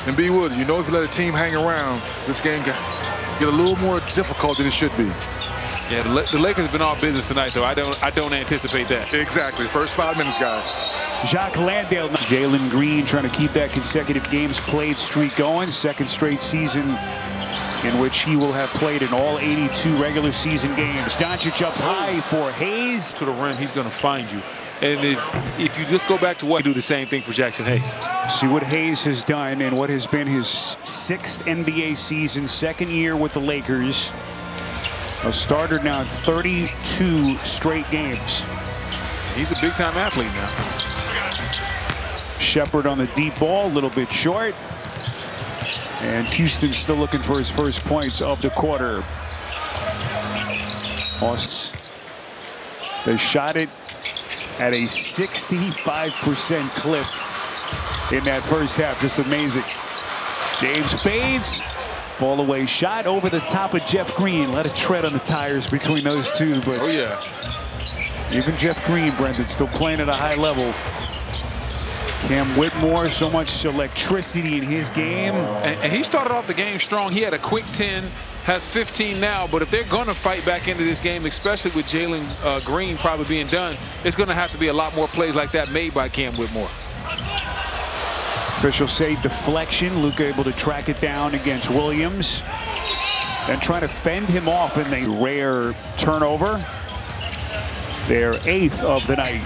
And B. Wood, you know if you let a team hang around, this game can get a little more difficult than it should be. Yeah, the Lakers have been all business tonight, though. I don't anticipate that. Exactly. First 5 minutes, guys. Jacques Landale. Jalen Green trying to keep that consecutive games played streak going. Second straight season in which he will have played in all 82 regular season games. Doncic up high for Hayes. To the rim, he's going to find you. And if you just go back to what, you do the same thing for Jackson Hayes. See what Hayes has done in what has been his 6th NBA season, second year with the Lakers. A starter now in 32 straight games. He's a big-time athlete now. Shepherd on the deep ball, a little bit short. And Houston still looking for his first points of the quarter. They shot it at a 65% clip in that first half. Just amazing. James fades. Ball away shot over the top of Jeff Green. Let it tread on the tires between those two. But oh, yeah. Even Jeff Green, Brendan, still playing at a high level. Cam Whitmore, so much electricity in his game. And he started off the game strong. He had a quick 10, has 15 now. But if they're going to fight back into this game, especially with Jalen Green probably being done, it's going to have to be a lot more plays like that made by Cam Whitmore. Officials say deflection. Luka able to track it down against Williams. Then trying to fend him off in the rare turnover. Their 8th of the night.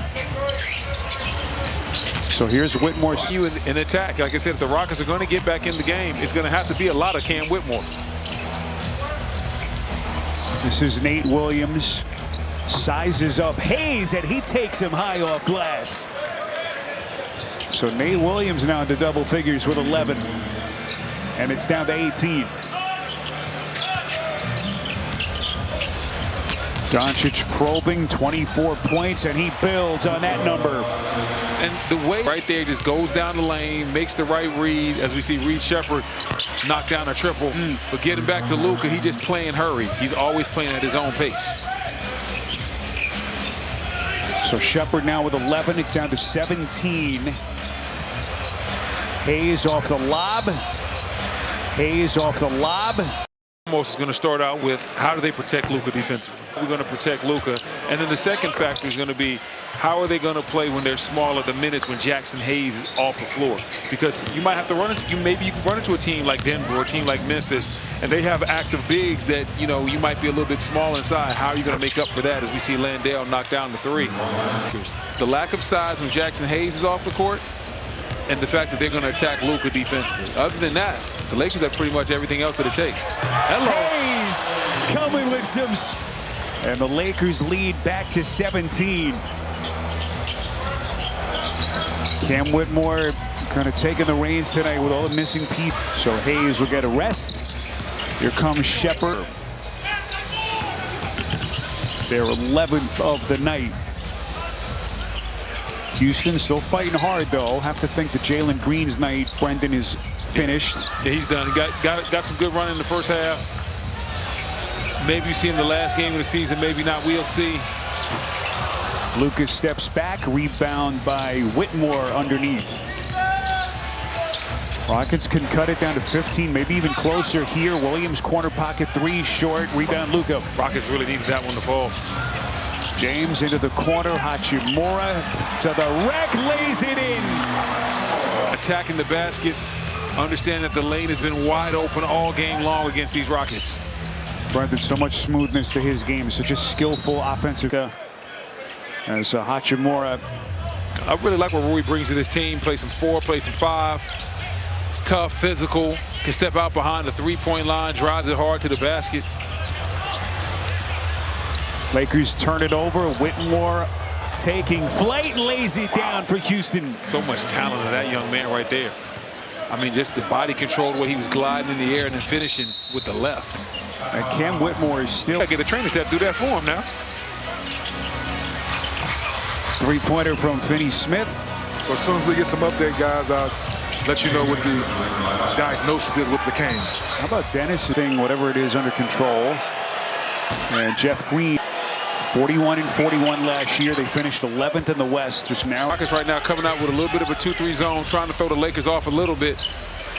So here's Whitmore. You in attack. Like I said, if the Rockets are going to get back in the game, it's going to have to be a lot of Cam Whitmore. This is Nate Williams. Sizes up Hayes, and he takes him high off glass. So Nate Williams now into double figures with 11. And it's down to 18. Doncic probing, 24 points, and he builds on that number. And the way right there just goes down the lane, makes the right read, as we see Reed Shepherd knock down a triple. But getting back to Luka, he's just playing hurry. He's always playing at his own pace. So Shepherd now with 11. It's down to 17. Hayes off the lob. Hayes off the lob. Almost is going to start out with how do they protect Luka defensively? We're going to protect Luka. And then the second factor is going to be how are they going to play when they're smaller the minutes when Jackson Hayes is off the floor? Because you might have to run into, maybe you can run into a team like Denver or a team like Memphis, and they have active bigs that, you know, you might be a little bit small inside. How are you going to make up for that as we see Landale knock down the 3? The lack of size when Jackson Hayes is off the court and the fact that they're going to attack Luka defensively. Other than that, the Lakers have pretty much everything else that it takes. Hello. Hayes coming with some. And the Lakers lead back to 17. Cam Whitmore kind of taking the reins tonight with all the missing pieces. So Hayes will get a rest. Here comes Shepherd. Their 11th of the night. Houston still fighting hard, though. Have to think that Jalen Green's night, Brendan, is finished. Yeah, he's done. He got some good run in the first half. Maybe you see him the last game of the season, maybe not. We'll see. Lucas steps back, rebound by Whitmore underneath. Rockets can cut it down to 15, maybe even closer here. Williams corner pocket 3, short, rebound Luka. Rockets really needed that one to fall. James into the corner, Hachimura to the rack, lays it in. Attacking the basket, understand that the lane has been wide open all game long against these Rockets. Brendan, so much smoothness to his game, such a skillful offensive. As Hachimura. I really like what Rui brings to this team. Play some 4, play some 5. It's tough, physical, can step out behind the 3-point line, drives it hard to the basket. Lakers turn it over. Whitmore taking flight, lays it down for Houston. So much talent in that young man right there. I mean, just the body control, the way he was gliding in the air and then finishing with the left. And Cam Whitmore is still. I get a training staff to do that for him now. Three-pointer from Finney Smith. Well, as soon as we get some update, guys, I'll let you know what the diagnosis is with the cane. How about Dennis thing, whatever it is, under control? And Jeff Green, 41-41 last year. They finished 11th in the West. Just now. Rockets right now coming out with a little bit of a 2-3 zone, trying to throw the Lakers off a little bit.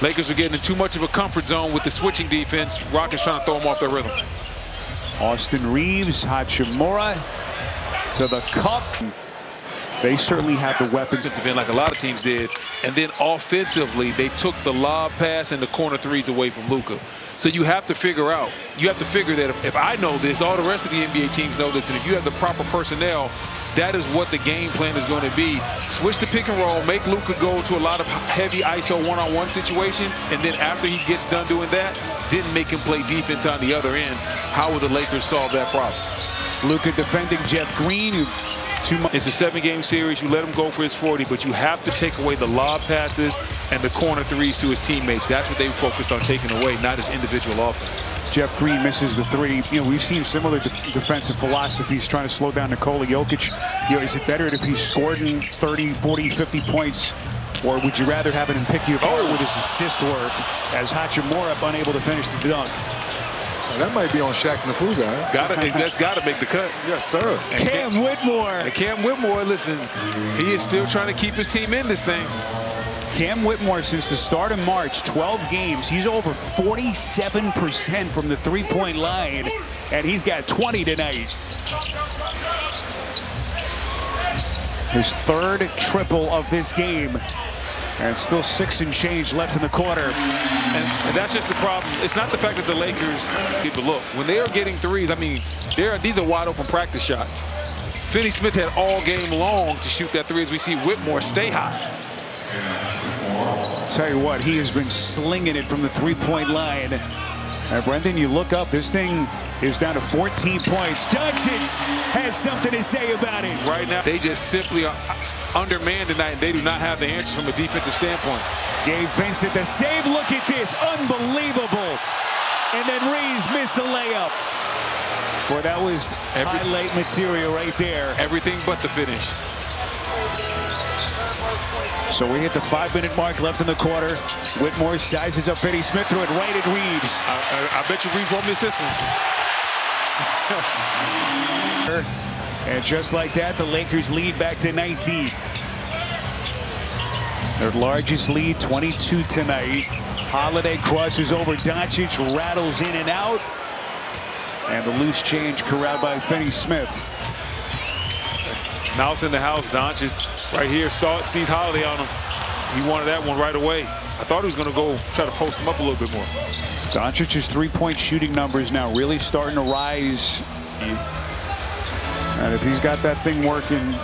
Lakers are getting in too much of a comfort zone with the switching defense. Rockets trying to throw them off their rhythm. Austin Reeves, Hachimura to the cup. They certainly have the weapons. Defensive end like a lot of teams did. And then offensively, they took the lob pass and the corner threes away from Luka. So you have to figure that if I know this, all the rest of the NBA teams know this, and if you have the proper personnel, that is what the game plan is going to be. Switch the pick and roll, make Luka go to a lot of heavy ISO one-on-one situations, and then after he gets done doing that, then make him play defense on the other end. How will the Lakers solve that problem? Luka defending Jeff Green, who It's a 7-game series. You let him go for his 40, but you have to take away the lob passes and the corner threes to his teammates. That's what they focused on taking away, not his individual offense. Jeff Green misses the three. You know, we've seen similar defensive philosophies trying to slow down Nikola Jokic. You know, is it better if he's scored in 30, 40, 50 points, or would you rather have him pick you apart with his assist work as Hachimura unable to finish the dunk? That might be on Shaq Nafu, guys. That's got to make the cut. Yes, sir. And Cam Whitmore. And Cam Whitmore, listen, he is still trying to keep his team in this thing. Cam Whitmore, since the start of March, 12 games, he's over 47% from the three-point line, and he's got 20 tonight. His third triple of this game, and still 6 and change left in the quarter. And that's just the problem. It's not the fact that the Lakers, but look, when they are getting threes, I mean, these are wide open practice shots. Finney-Smith had all game long to shoot that three as we see Whitmore stay hot. Tell you what, he has been slinging it from the three-point line. And Brendan, you look up, this thing is down to 14 points. Doncic has something to say about it. Right now, they just simply are undermanned tonight, and they do not have the answers from a defensive standpoint. Gabe Vincent, the save, look at this, unbelievable. And then Reeves missed the layup. Boy, that was highlight material right there. Everything but the finish. So we hit the 5-minute mark left in the quarter. Whitmore sizes up Finney-Smith, threw it right at Reeves. I bet you Reeves won't miss this one. And just like that, the Lakers lead back to 19. Their largest lead, 22 tonight. Holiday crosses over Doncic, rattles in and out. And the loose change corralled by Finney-Smith. Mouse in the house, Doncic right here, sees Holiday on him. He wanted that one right away. I thought he was going to go try to post him up a little bit more. Doncic's three-point shooting numbers now really starting to rise. And if he's got that thing working,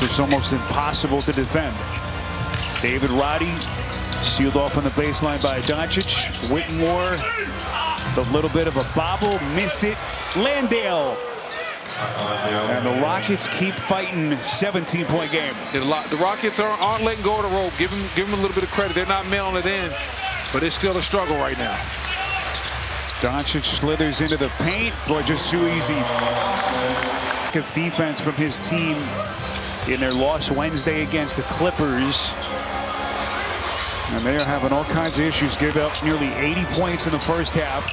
it's almost impossible to defend. David Roddy sealed off on the baseline by Doncic. Whitmore, the little bit of a bobble, missed it. Landale. And the Rockets keep fighting. 17-point game. The Rockets aren't letting go of the rope. Give them a little bit of credit. They're not mailing it in, but it's still a struggle right now. Doncic slithers into the paint. Boy, just too easy. Good defense from his team in their loss Wednesday against the Clippers. And they are having all kinds of issues. Give up nearly 80 points in the first half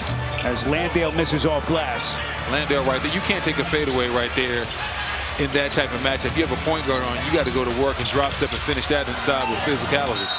as Landale misses off glass. Landale right there. You can't take a fadeaway right there in that type of matchup. You have a point guard on, you got to go to work and drop step and finish that inside with physicality.